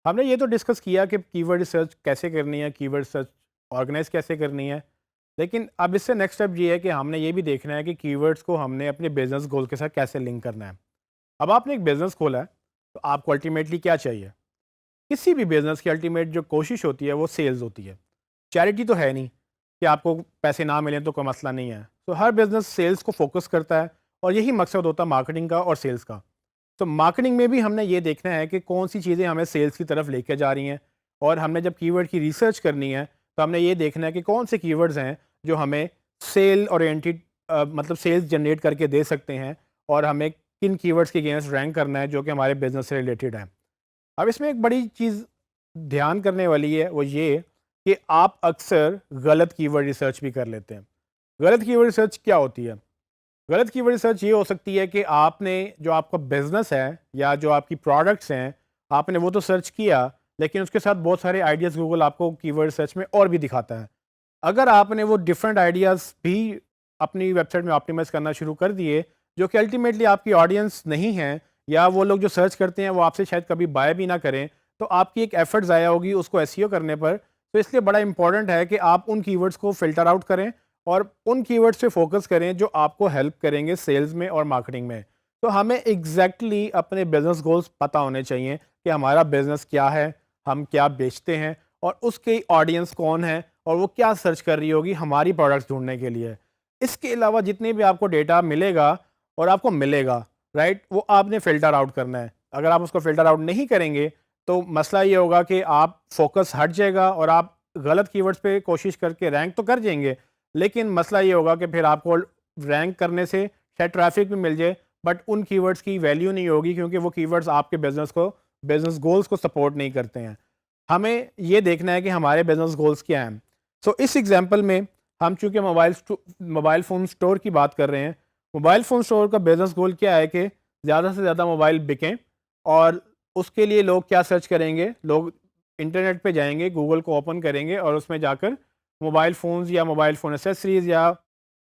ہم نے یہ تو ڈسکس کیا کہ کی ورڈ ریسرچ کیسے کرنی ہے، کی ورڈ ریسرچ آرگنائز کیسے کرنی ہے، لیکن اب اس سے نیکسٹ اسٹیپ یہ ہے کہ ہم نے یہ بھی دیکھنا ہے کہ کی ورڈس کو ہم نے اپنے بزنس گول کے ساتھ کیسے لنک کرنا ہے۔ اب آپ نے ایک بزنس کھولا ہے تو آپ کو الٹیمیٹلی کیا چاہیے؟ کسی بھی بزنس کی الٹیمیٹ جو کوشش ہوتی ہے وہ سیلز ہوتی ہے، چیریٹی تو ہے نہیں کہ آپ کو پیسے نہ ملیں تو کوئی مسئلہ نہیں ہے۔ تو ہر بزنس سیلز کو فوکس کرتا ہے اور یہی مقصد ہوتا ہے مارکیٹنگ کا اور سیلز کا۔ تو مارکیٹنگ میں بھی ہم نے یہ دیکھنا ہے کہ کون سی چیزیں ہمیں سیلز کی طرف لے کے جا رہی ہیں، اور ہم نے جب کی ورڈ کی ریسرچ کرنی ہے تو ہم نے یہ دیکھنا ہے کہ کون سے کی ورڈز ہیں جو ہمیں سیل اورینٹیڈ مطلب سیلز جنریٹ کر کے دے سکتے ہیں، اور ہمیں کن کی ورڈز کے اگینسٹ رینک کرنا ہے جو کہ ہمارے بزنس سے ریلیٹڈ ہے۔ اب اس میں ایک بڑی چیز دھیان کرنے والی ہے، وہ یہ کہ آپ اکثر غلط کی ورڈ ریسرچ بھی کر لیتے ہیں۔ غلط کی ورڈ ریسرچ کیا ہوتی ہے؟ غلط کی ورڈ ریسرچ یہ ہو سکتی ہے کہ آپ نے جو آپ کا بزنس ہے یا جو آپ کی پروڈکٹس ہیں، آپ نے وہ تو سرچ کیا، لیکن اس کے ساتھ بہت سارے آئیڈیاز گوگل آپ کو کی ورڈ ریسرچ میں اور بھی دکھاتا ہے۔ اگر آپ نے وہ ڈفرینٹ آئیڈیاز بھی اپنی ویب سائٹ میں آپٹیمائز کرنا شروع کر دیے، جو کہ الٹیمیٹلی آپ کی آڈینس نہیں ہیں، یا وہ لوگ جو سرچ کرتے ہیں وہ آپ سے شاید کبھی بائی بھی نہ کریں، تو آپ کی ایک ایفرٹ ضائع ہوگی اس کو ایس ای او کرنے پر۔ تو اس لیے بڑا امپورٹنٹ ہے کہ آپ ان کی ورڈس کو فلٹر آؤٹ کریں اور ان کی ورڈس پہ فوکس کریں جو آپ کو ہیلپ کریں گے سیلز میں اور مارکیٹنگ میں۔ تو ہمیں ایگزیکٹلی اپنے بزنس گولز پتہ ہونے چاہیے کہ ہمارا بزنس کیا ہے، ہم کیا بیچتے ہیں، اور اس کی آڈینس کون ہے، اور وہ کیا سرچ کر رہی ہوگی ہماری پروڈکٹس ڈھونڈنے کے لیے۔ اس کے علاوہ جتنے بھی آپ کو ڈیٹا ملے گا اور آپ کو ملے گا، رائٹ، وہ آپ نے فلٹر آؤٹ کرنا ہے۔ اگر آپ اس کو فلٹر آؤٹ نہیں کریں گے تو مسئلہ یہ ہوگا کہ آپ فوکس ہٹ جائے گا اور آپ غلط کی ورڈز پہ کوشش کر کے رینک تو کر جائیں گے، لیکن مسئلہ یہ ہوگا کہ پھر آپ کو رینک کرنے سے شاید ٹریفک بھی مل جائے، بٹ ان کی ورڈز کی ویلیو نہیں ہوگی کیونکہ وہ کی ورڈز آپ کے بزنس گولز کو سپورٹ نہیں کرتے ہیں۔ ہمیں یہ دیکھنا ہے کہ ہمارے بزنس گولز کیا ہیں۔ سو اس ایگزامپل میں ہم چونکہ موبائل فون اسٹور کی بات کر رہے ہیں، موبائل فون اسٹور کا بزنس گول کیا ہے کہ زیادہ سے زیادہ موبائل بکیں، اور اس کے لیے لوگ کیا سرچ کریں گے؟ لوگ انٹرنیٹ پہ جائیں گے، گوگل کو اوپن کریں گے اور اس میں جا کر موبائل فونز یا موبائل فون ایسیسریز یا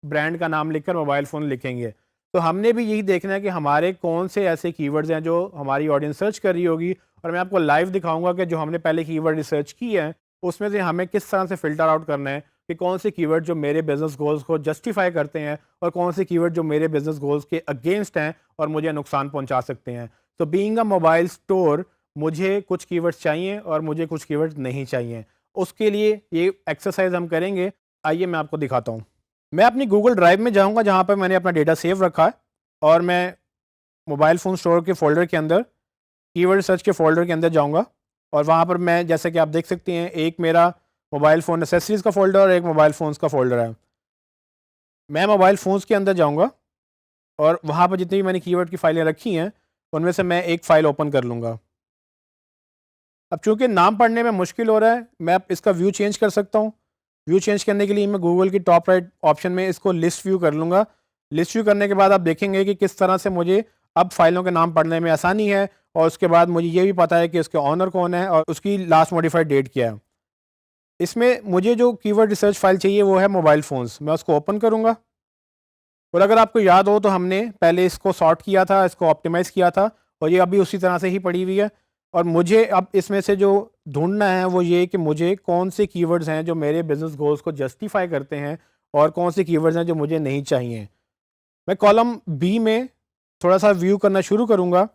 برانڈ کا نام لکھ کر موبائل فون لکھیں گے۔ تو ہم نے بھی یہی دیکھنا ہے کہ ہمارے کون سے ایسے کی ورڈز ہیں جو ہماری آڈینس سرچ کر رہی ہوگی، اور میں آپ کو لائیو دکھاؤں گا کہ جو ہم نے پہلے کی ورڈ ریسرچ کی ہے اس میں سے ہمیں کس طرح سے فلٹر آؤٹ کرنا ہے کہ کون سے کی ورڈ جو میرے بزنس گولز کو جسٹیفائی کرتے ہیں، اور کون سے کی ورڈ جو میرے بزنس گولز کے اگینسٹ ہیں اور مجھے نقصان پہنچا سکتے ہیں۔ تو بینگ اے موبائل اسٹور مجھے کچھ کی ورڈز چاہیے اور مجھے کچھ کی ورڈز نہیں چاہیے۔ اس کے لیے یہ ایکسرسائز ہم کریں گے۔ آئیے میں آپ کو دکھاتا ہوں۔ میں اپنی گوگل ڈرائیو میں جاؤں گا جہاں پہ میں نے اپنا ڈیٹا سیو رکھا ہے، اور میں موبائل فون اسٹور کے فولڈر کے اندر کی ورڈ سرچ کے فولڈر کے اندر جاؤں گا، اور وہاں پر میں جیسے کہ آپ دیکھ سکتے ہیں ایک میرا موبائل فون ایسیسریز کا فولڈر اور ایک موبائل فونز کا فولڈر ہے۔ میں موبائل فونز کے اندر جاؤں گا اور وہاں پر جتنی بھی میں نے کی ورڈ کی فائلیں رکھی ہیں ان میں سے میں ایک فائل اوپن کر لوں گا۔ اب چونکہ نام پڑھنے میں مشکل ہو رہا ہے، میں اب اس کا ویو چینج کر سکتا ہوں۔ ویو چینج کرنے کے لیے میں گوگل کی ٹاپ رائٹ آپشن میں اس کو لسٹ ویو کر لوں گا۔ لسٹ ویو کرنے کے بعد آپ دیکھیں گے کہ کس طرح سے مجھے اب فائلوں کے نام پڑھنے میں آسانی ہے، اور اس کے بعد مجھے یہ بھی پتہ ہے کہ اس کے آنر کون ہے اور اس کی لاسٹ موڈیفائڈ ڈیٹ کیا ہے۔ اس میں مجھے جو کی ورڈ ریسرچ فائل چاہیے وہ ہے موبائل فونز۔ میں اس کو اوپن کروں گا، اور اگر آپ کو یاد ہو تو ہم نے پہلے اس کو سارٹ کیا تھا، اس کو آپٹیمائز کیا تھا، اور یہ ابھی اسی طرح سے ہی پڑی ہوئی ہے۔ اور مجھے اب اس میں سے جو ڈھونڈنا ہے وہ یہ کہ مجھے کون سے کی ورڈز ہیں جو میرے بزنس گولز کو جسٹیفائی کرتے ہیں، اور کون سے کی ورڈز ہیں جو مجھے نہیں چاہیے۔ میں کالم بی میں تھوڑا سا ویو کرنا شروع کروں گا۔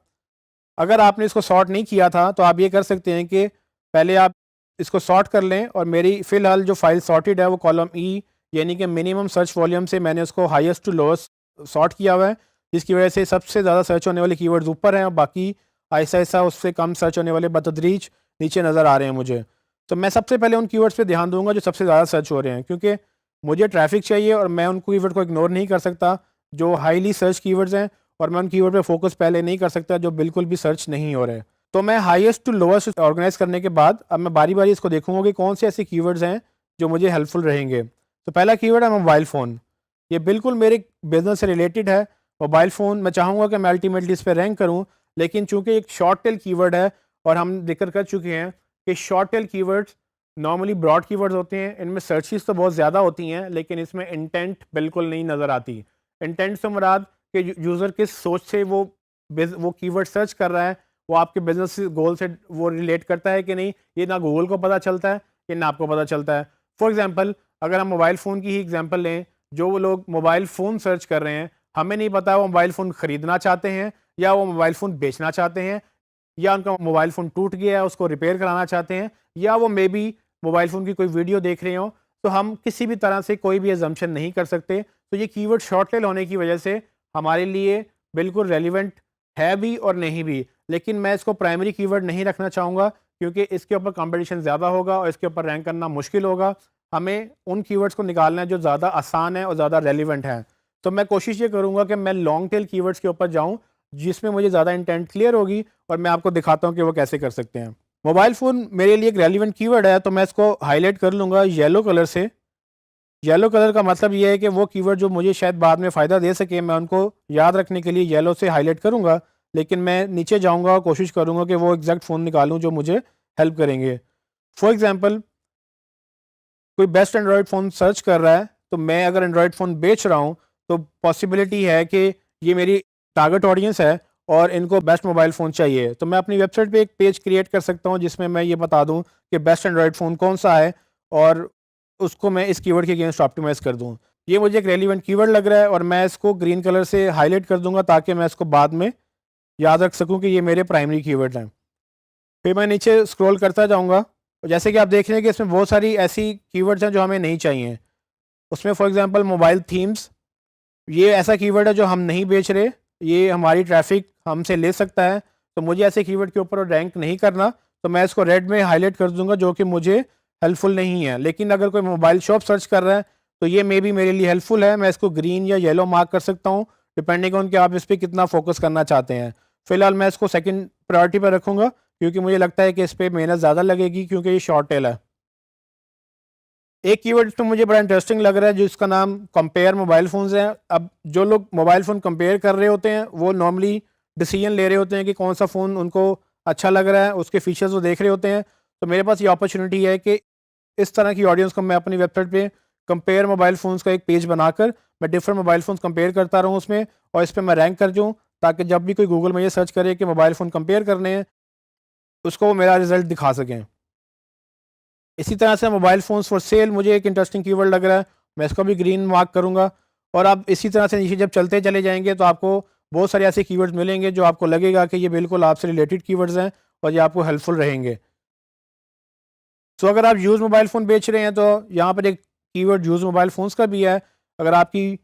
اگر آپ نے اس کو سارٹ نہیں کیا تھا تو آپ یہ کر سکتے ہیں کہ پہلے آپ اس کو سارٹ کر لیں، اور میری فی الحال جو فائل سارٹیڈ ہے وہ کالم ای یعنی کہ منیمم سرچ والیوم سے میں نے اس کو ہائیسٹ ٹو لوسٹ سارٹ کیا ہوا ہے، جس کی وجہ سے سب سے زیادہ سرچ ہونے والے کی ورڈز اوپر ہیں اور باقی آہستہ آہستہ اس سے کم سرچ ہونے والے بتدریج نیچے نظر آ رہے ہیں مجھے۔ تو میں سب سے پہلے ان کی ورڈز پہ دھیان دوں گا جو سب سے زیادہ سرچ ہو رہے ہیں، کیونکہ مجھے ٹریفک چاہیے اور میں ان کی ورڈ کو اگنور نہیں کر سکتا جو ہائیلی سرچ کی ورڈز ہیں، اور میں ان کی ورڈ پہ فوکس پہلے نہیں کر سکتا جو بالکل بھی سرچ نہیں ہو رہے۔ تو میں ہائیسٹ ٹو لوسٹ آرگنائز کرنے کے بعد اب میں باری باری اس کو دیکھوں گا کہ کون سے ایسے کی ورڈز ہیں جو مجھے ہیلپ فل رہیں گے۔ تو پہلا کی ورڈ ہے موبائل فون۔ یہ بالکل میرے بزنس سے ریلیٹڈ ہے۔ موبائل فون میں چاہوں گا کہ میں الٹیمیٹلی اس پہ رینک کروں، لیکن چونکہ ایک شارٹ ٹیل کی ورڈ ہے اور ہم ذکر کر چکے ہیں کہ شارٹ ٹیل کی ورڈز نارملی براڈ کی ورڈز ہوتے ہیں، ان میں سرچز تو بہت زیادہ ہوتی ہیں لیکن اس میں انٹینٹ بالکل نہیں نظر آتی۔ انٹینٹ سے مراد کہ یوزر کس سوچ سے وہ کی ورڈ سرچ کر رہا ہے، وہ آپ کے بزنس گول سے وہ ریلیٹ کرتا ہے کہ نہیں، یہ نہ گوگل کو پتہ چلتا ہے کہ نہ آپ کو پتہ چلتا ہے. فار ایگزامپل اگر ہم موبائل فون کی ہی ایگزامپل لیں، جو وہ لوگ موبائل فون سرچ کر رہے ہیں، ہمیں نہیں پتا وہ موبائل فون خریدنا چاہتے ہیں یا وہ موبائل فون بیچنا چاہتے ہیں، یا ان کا موبائل فون ٹوٹ گیا ہے اس کو ریپیئر کرانا چاہتے ہیں، یا وہ مے بی موبائل فون کی کوئی ویڈیو دیکھ رہے ہوں. تو ہم کسی بھی طرح سے کوئی بھی ایزمپشن نہیں کر سکتے. تو یہ کی ورڈ شارٹ ٹیل ہونے کی وجہ سے ہمارے لیے بالکل ریلیونٹ ہے بھی اور نہیں بھی. لیکن میں اس کو پرائمری کی ورڈ نہیں رکھنا چاہوں گا کیونکہ اس کے اوپر کمپٹیشن زیادہ ہوگا اور اس کے اوپر رینک کرنا مشکل ہوگا. ہمیں ان کی ورڈس کو نکالنا ہے جو زیادہ آسان ہیں اور زیادہ ریلیونٹ ہیں. تو میں کوشش یہ کروں گا کہ میں لانگ ٹیل کی ورڈس کے اوپر جاؤں جس میں مجھے زیادہ انٹینٹ کلیئر ہوگی، اور میں آپ کو دکھاتا ہوں کہ وہ کیسے کر سکتے ہیں. موبائل فون میرے لیے ایک ریلیونٹ کی ورڈ ہے، تو میں اس کو ہائی لائٹ کر لوں گا یلو کلر سے. یلو کلر کا مطلب یہ ہے کہ وہ کی ورڈ جو مجھے شاید بعد میں فائدہ دے سکے، میں ان کو یاد رکھنے کے لیے یلو سے ہائی لائٹ کروں گا. لیکن میں نیچے جاؤں گا اور کوشش کروں گا کہ وہ ایگزیکٹ فون نکالوں جو مجھے ہیلپ کریں گے. فار ایگزامپل کوئی بیسٹ اینڈرائڈ فون سرچ کر رہا ہے، تو میں اگر اینڈرائڈ فون بیچ رہا ہوں تو پاسبلٹی ہے کہ یہ میری ٹارگٹ آڈینس ہے اور ان کو بیسٹ موبائل فون چاہیے. تو میں اپنی ویب سائٹ پہ ایک پیج کریٹ کر سکتا ہوں جس میں یہ بتا دوں کہ بیسٹ اینڈرائڈ فون کون سا ہے اور اس کو میں اس کی ورڈ کے اگینسٹ آپٹیمائز کر دوں. یہ مجھے ایک ریلیونٹ کی ورڈ لگ رہا ہے اور میں اس کو گرین کلر سے ہائی لائٹ کر دوں گا تاکہ میں اس کو بعد میں یاد رکھ سکوں کہ یہ میرے پرائمری کی ورڈ ہیں. پھر میں نیچے اسکرول کرتا جاؤں گا. جیسے کہ آپ دیکھ رہے ہیں کہ اس میں بہت ساری ایسی کی ورڈز ہیں جو ہمیں نہیں چاہیے. اس میں فار ایگزامپل موبائل تھیمز، یہ ایسا کی ورڈ ہے جو ہم نہیں بیچ رہے، یہ ہماری ٹریفک ہم سے لے سکتا ہے. تو مجھے ایسے کی ورڈ کے اوپر رینک نہیں کرنا، تو میں اس کو ریڈ میں ہائی لائٹ کر دوں گا جو کہ مجھے ہیلپ فل نہیں ہے. لیکن اگر کوئی موبائل شاپ سرچ کر رہا ہے تو یہ مے بی میرے لیے ہیلپ فل ہے. میں اس کو گرین یا یلو مارک کر سکتا ہوں ڈپینڈنگ آن کہ آپ اس پہ کتنا فوکس کرنا چاہتے ہیں. فی الحال میں اس کو سیکنڈ پرائرٹی پہ رکھوں گا کیونکہ مجھے لگتا ہے کہ اس پہ محنت زیادہ لگے گی کیونکہ یہ شارٹ ٹیل ہے. ایک کی ورڈ تو مجھے بڑا انٹرسٹنگ لگ رہا ہے جس کا نام کمپیئر موبائل فونز ہیں. اب جو لوگ موبائل فون کمپیئر کر رہے ہوتے ہیں وہ نارملی ڈیسیجن لے رہے ہوتے ہیں کہ کون سا فون ان کو اچھا لگ رہا ہے، اس کے فیچرز وہ دیکھ رہے ہوتے ہیں. تو میرے پاس یہ اپرچونیٹی ہے کہ اس طرح کی آڈینس کو میں اپنی ویب سائٹ پہ کمپیئر موبائل فونز کا ایک پیج بنا کر میں ڈفرنٹ موبائل فونز کمپیئر کرتا رہوں اس میں، اور اس پہ میں رینک کر جاؤں تاکہ جب بھی کوئی گوگل میں یہ سرچ کرے کہ موبائل فون کمپیئر کرنے ہیں اس کو وہ میرا رزلٹ دکھا سکیں. اسی طرح سے موبائل فونز فار سیل مجھے ایک انٹرسٹنگ کی ورڈ لگ رہا ہے، میں اس کو بھی گرین مارک کروں گا. اور آپ اسی طرح سے نیچے جب چلتے چلے جائیں گے تو آپ کو بہت سارے ایسے کی ورڈز ملیں گے جو آپ کو لگے گا کہ یہ بالکل آپ سے ریلیٹڈ کی ورڈز ہیں اور یہ آپ کو ہیلپ فل رہیں گے. سو اگر آپ یوز موبائل فون بیچ رہے ہیں تو یہاں پر ایک کی ورڈ یوز موبائل فونز کا بھی ہے. اگر آپ کی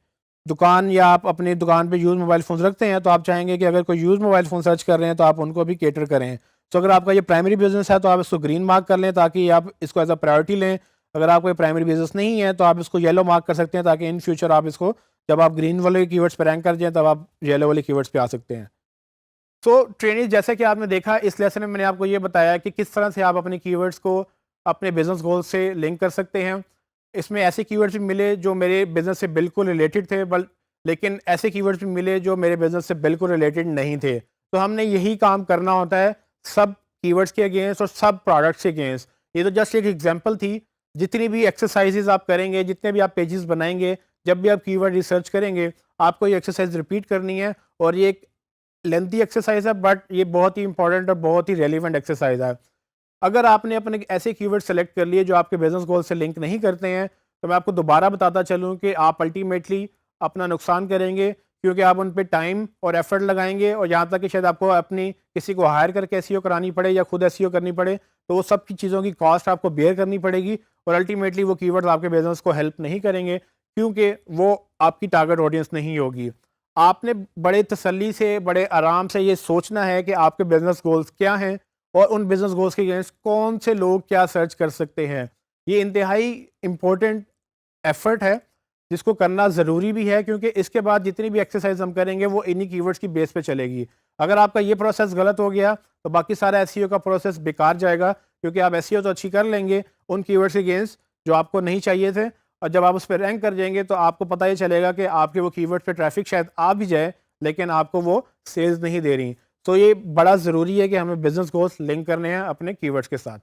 دکان یا آپ اپنی دکان پہ یوز موبائل فونز رکھتے ہیں تو آپ چاہیں گے کہ اگر کوئی یوز موبائل فون سرچ کر رہے ہیں تو آپ ان کو بھی کیٹر کریں. تو اگر آپ کا یہ پرائمری بزنس ہے تو آپ اس کو گرین مارک کر لیں تاکہ آپ اس کو ایز اے پرائرٹی لیں. اگر آپ کو پرائمری بزنس نہیں ہے تو آپ اس کو یلو مارک کر سکتے ہیں تاکہ ان فیوچر آپ اس کو جب آپ گرین والے کی ورڈس پہ رینک کر جائیں تب آپ یلو والے کی ورڈس پہ آ سکتے ہیں. سو ٹرینیز جیسا کہ آپ نے دیکھا اس لیسن میں نے آپ کو یہ بتایا کہ کس طرح سے آپ اپنی کی ورڈس کو اپنے بزنس گول سے لنک کر سکتے ہیں. اس میں ایسے کی ورڈس بھی ملے جو میرے بزنس سے بالکل ریلیٹڈ تھے، لیکن ایسے کی ورڈس بھی ملے جو میرے بزنس سے بالکل ریلیٹڈ نہیں تھے. تو ہم نے یہی کام کرنا ہوتا ہے سب کی ورڈس کے اگینسٹ اور سب پروڈکٹس کے اگینسٹ. یہ تو جسٹ ایک ایگزامپل تھی. جتنی بھی ایکسرسائزز آپ کریں گے، جتنے بھی آپ پیجز بنائیں گے، جب بھی آپ کی ورڈ ریسرچ کریں گے آپ کو یہ ایکسرسائز ریپیٹ کرنی ہے. اور یہ ایک لینتھی ایکسرسائز ہے بٹ یہ بہت ہی امپورٹنٹ اور بہت ہی ریلیونٹ ایکسرسائز ہے. اگر آپ نے اپنے ایسے کی ورڈ سلیکٹ کر لیے جو آپ کے بزنس گول سے لنک نہیں کرتے ہیں تو میں آپ کو دوبارہ بتاتا چلوں کہ آپ الٹیمیٹلی اپنا نقصان کریں گے کیونکہ آپ ان پہ ٹائم اور ایفرٹ لگائیں گے، اور یہاں تک کہ شاید آپ کو اپنی کسی کو ہائر کر کے ایس ای او کرانی پڑے یا خود ایس ای او کرنی پڑے تو وہ سب کی چیزوں کی کاسٹ آپ کو بیئر کرنی پڑے گی. اور الٹیمیٹلی وہ کی ورڈز آپ کے بزنس کو ہیلپ نہیں کریں گے کیونکہ وہ آپ کی ٹارگٹ آڈینس نہیں ہوگی. آپ نے بڑے تسلی سے، بڑے آرام سے یہ سوچنا ہے کہ آپ کے بزنس گولز کیا ہیں اور ان بزنس گولز کے اگینسٹ کون سے لوگ کیا سرچ کر سکتے ہیں. یہ انتہائی امپورٹنٹ ایفرٹ ہے جس کو کرنا ضروری بھی ہے کیونکہ اس کے بعد جتنی بھی ایکسرسائز ہم کریں گے وہ انہی کی ورڈز کی بیس پہ چلے گی. اگر آپ کا یہ پروسیس غلط ہو گیا تو باقی سارا ایس ای او کا پروسیس بیکار جائے گا کیونکہ آپ ایس ای او تو اچھی کر لیں گے ان کی ورڈز کے اگینسٹ جو آپ کو نہیں چاہیے تھے، اور جب آپ اس پہ رینک کر جائیں گے تو آپ کو پتہ یہ چلے گا کہ آپ کے وہ کی ورڈ پہ ٹریفک شاید آ بھی جائے لیکن آپ کو وہ سیلز نہیں دے رہی. تو یہ بڑا ضروری ہے کہ ہمیں بزنس گولز لنک کرنے ہیں اپنے کی ورڈز کے ساتھ.